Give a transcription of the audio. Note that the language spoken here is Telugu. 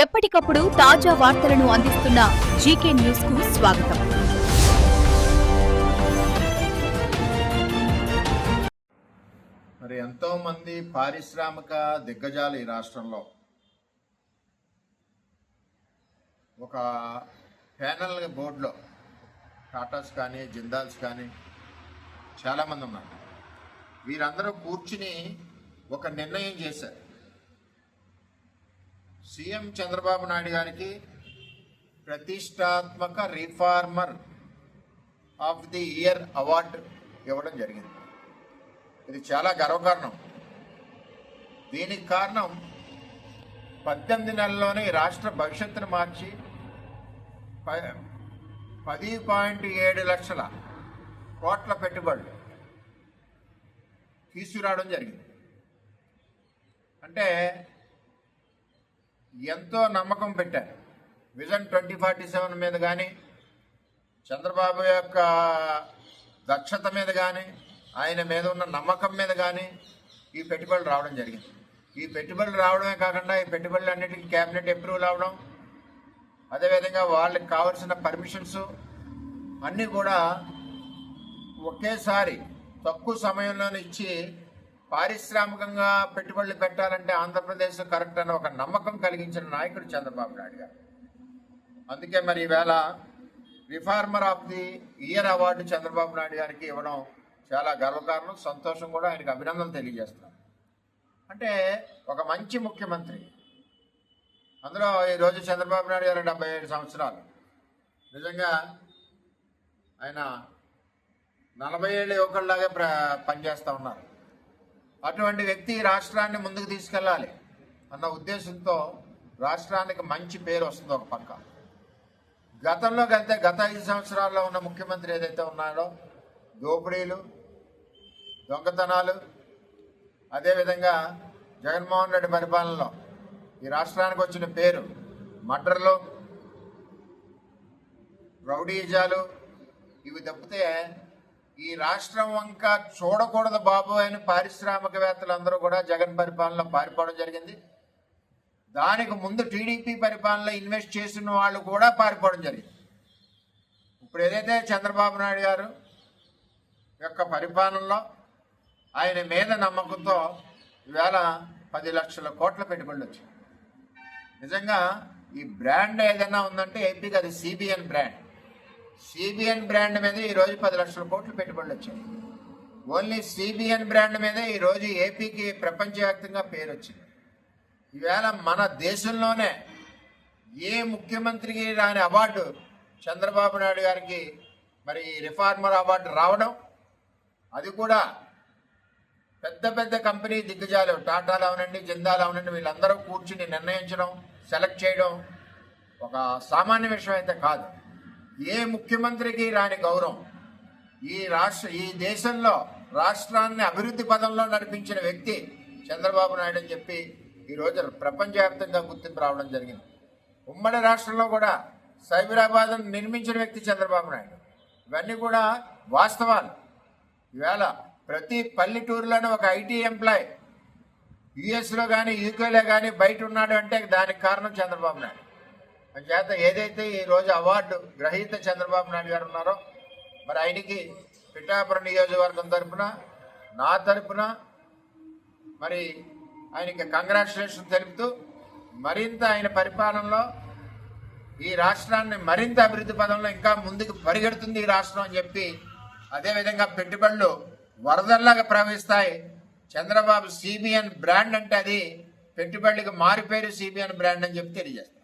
ఎప్పటికప్పుడు తాజా వార్తలను అందిస్తున్న జీకే న్యూస్ కు స్వాగతం. మరి ఎంతో మంది పారిశ్రామిక దిగ్గజాలు ఈ రాష్ట్రంలో ఒక ప్యానల్ బోర్డులో టాటాస్ కానీ జిందాల్స్ కానీ చాలామంది ఉన్నారు. వీరందరూ కూర్చుని ఒక నిర్ణయం చేశారు. సీఎం చంద్రబాబు నాయుడు గారికి ప్రతిష్టాత్మక reformer of the year award ఇవ్వడం జరిగింది. ఇది చాలా గర్వకారణం. దీనికి కారణం 18 నెలల్లోనే రాష్ట్ర భవిష్యత్తును మార్చి 10.7 లక్షల కోట్ల పెట్టుబడులు తీసుకురావడం జరిగింది. అంటే ఎంతో నమ్మకం పెట్టారు. విజన్ 2047 మీద కానీ, చంద్రబాబు యొక్క దక్షత మీద కానీ, ఆయన మీద ఉన్న నమ్మకం మీద కానీ ఈ పెట్టుబడులు రావడం జరిగింది. ఈ పెట్టుబడులు రావడమే కాకుండా ఈ పెట్టుబడులు అన్నిటికీ క్యాబినెట్ అప్రూవల్ అవ్వడం, అదేవిధంగా వాళ్ళకి కావాల్సిన పర్మిషన్స్ అన్నీ కూడా ఒకేసారి తక్కువ సమయంలోనే ఇచ్చి పారిశ్రామికంగా పెట్టుబడులు పెట్టాలంటే ఆంధ్రప్రదేశ్ కరెక్ట్ అని ఒక నమ్మకం కలిగించిన నాయకుడు చంద్రబాబు నాయుడు గారు. అందుకే మరి ఈవేళ reformer of the year award Chandrababu Naidu గారికి ఇవ్వడం చాలా గర్వకారణం. సంతోషం కూడా, ఆయనకు అభినందనలు తెలియజేస్తున్నాం. అంటే ఒక మంచి ముఖ్యమంత్రి. అందులో ఈరోజు చంద్రబాబు నాయుడు గారు 77 సంవత్సరాలు. నిజంగా ఆయన 40 ఏళ్ళ యువకుల్లాగా పనిచేస్తూ ఉన్నారు. అటువంటి వ్యక్తి రాష్ట్రాన్ని ముందుకు తీసుకెళ్ళాలి అన్న ఉద్దేశంతో రాష్ట్రానికి మంచి పేరు వస్తుంది. ఒక పక్క గతంలో గత 5 సంవత్సరాల్లో ఉన్న ముఖ్యమంత్రి ఏదైతే ఉన్నాడో, దోపిడీలు, దొంగతనాలు, అదేవిధంగా జగన్మోహన్ రెడ్డి పరిపాలనలో ఈ రాష్ట్రానికి వచ్చిన పేరు మర్డర్లు, రౌడీజాలు, ఇవి తప్పితే ఈ రాష్ట్రం వంక చూడకూడదు బాబు అని పారిశ్రామికవేత్తలందరూ కూడా జగన్ పరిపాలనలో పారిపోవడం జరిగింది. దానికి ముందు టీడీపీ పరిపాలనలో ఇన్వెస్ట్ చేసిన వాళ్ళు కూడా పారిపోవడం జరిగింది. ఇప్పుడు ఏదైతే చంద్రబాబు నాయుడు గారు యొక్క పరిపాలనలో ఆయన మీద నమ్మకంతో ఈవేళ 10 లక్షల కోట్ల పెట్టుబడులు వచ్చాయి. నిజంగా ఈ బ్రాండ్ ఏదైనా ఉందంటే ఏపీకి అది సిబిఎన్ బ్రాండ్. సిబిఎన్ బ్రాండ్ మీద ఈరోజు 10 లక్షల కోట్లు పెట్టుబడులు వచ్చాయి. ఓన్లీ సిబిఎన్ బ్రాండ్ మీద ఈరోజు ఏపీకి ప్రపంచవ్యాప్తంగా పేరు వచ్చింది. ఈవేళ మన దేశంలోనే ఏ ముఖ్యమంత్రికి రాని అవార్డు చంద్రబాబు నాయుడు గారికి మరి రిఫార్మర్ అవార్డు రావడం, అది కూడా పెద్ద పెద్ద కంపెనీ దిగ్గజాలు టాటాలు అవనండి, జిందాల్ అవనండి, వీళ్ళందరూ కూర్చుని నిర్ణయించడం, సెలెక్ట్ చేయడం ఒక సామాన్య విషయం అయితే కాదు. ఏ ముఖ్యమంత్రికి రాని గౌరవం. ఈ దేశంలో రాష్ట్రాన్ని అభివృద్ధి పదంలో నడిపించిన వ్యక్తి చంద్రబాబు నాయుడు అని చెప్పి ఈరోజు ప్రపంచవ్యాప్తంగా గుర్తింపు రావడం జరిగింది. ఉమ్మడి రాష్ట్రంలో కూడా సైబరాబాద్ నిర్మించిన వ్యక్తి చంద్రబాబు నాయుడు. ఇవన్నీ కూడా వాస్తవాలు. ఈవేళ ప్రతి పల్లెటూరులోనే ఒక ఐటీ ఎంప్లాయ్ యుఎస్లో కానీ యూకేలో కానీ బయట ఉన్నాడు అంటే దానికి కారణం చంద్రబాబు నాయుడు. చేత ఏదైతే ఈరోజు అవార్డు గ్రహీత చంద్రబాబు నాయుడు గారు ఉన్నారో, మరి ఆయనకి పిఠాపురం నియోజకవర్గం తరఫున, నా తరఫున మరి ఆయనకి కంగ్రాచులేషన్ తెలుపుతూ, మరింత ఆయన పరిపాలనలో ఈ రాష్ట్రాన్ని మరింత అభివృద్ధి పదంలో ఇంకా ముందుకు పరిగెడుతుంది ఈ రాష్ట్రం అని చెప్పి, అదేవిధంగా పెట్టుబడులు వరదల్లాగా ప్రవహిస్తాయి. చంద్రబాబు సిబిఎన్ బ్రాండ్ అంటే అది పెట్టుబడులకు మారిపోయారు సిబిఎన్ బ్రాండ్ అని చెప్పి తెలియజేస్తారు.